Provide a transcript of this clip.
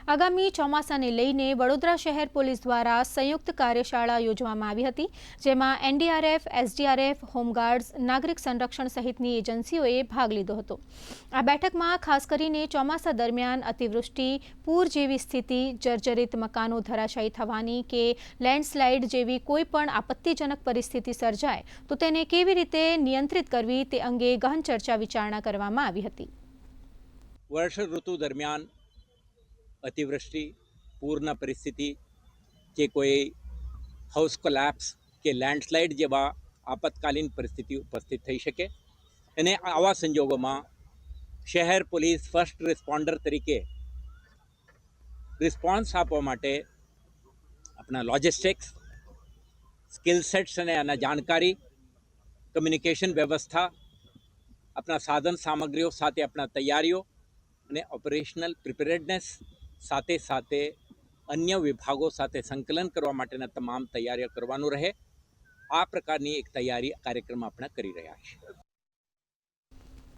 આગામી ચોમાસાને લઈને વડોદરા શહેર પોલીસ દ્વારા સંયુક્ત કાર્યશાળા યોજવામાં આવી હતી, જેમાં એનડીઆરએફ, એસડીઆરએફ, હોમગાર્ડ્સ, નાગરિક સંરક્ષણ સહિતની એજન્સીઓએ ભાગ લીધો હતો। આ બેઠકમાં ખાસ કરીને ચોમાસા દરમિયાન અતિવૃષ્ટિ, પૂર જેવી સ્થિતિ, જર્જરિત મકાનો ધરાશાયી થવાની કે લેન્ડસ્લાઇડ જેવી કોઈપણ આપત્તિજનક પરિસ્થિતિ સર્જાય તો તેને કેવી રીતે નિયંત્રિત કરવી તે અંગે ગહન ચર્ચા વિચારણા કરવામાં આવી હતી। વર્ષ ઋતુ દરમિયાન અતિવૃષ્ટિ, પૂરના પરિસ્થિતિ કે કોઈ હાઉસ કોલેપ્સ કે લેન્ડસ્લાઇડ જેવા આપતકાલીન પરિસ્થિતિ ઉપસ્થિત થઈ શકે અને આવા સંજોગોમાં શહેર પોલીસ ફર્સ્ટ રિસ્પોન્ડર તરીકે રિસ્પોન્સ આપવા માટે આપણા લોજિસ્ટિક્સ, સ્કિલ સેટ્સ અને આના જાણકારી, કમ્યુનિકેશન વ્યવસ્થા, આપણા સાધન સામગ્રીઓ સાથે આપણા તૈયારીઓ અને ઓપરેશનલ પ્રિપેરેડનેસ સાથે સાથે અન્ય વિભાગો સાથે સંકલન કરવા માટેના તમામ તૈયારીઓ કરવાનું રહે। આ પ્રકારની એક તૈયારી કાર્યક્રમ આપણે કરી રહ્યા છીએ।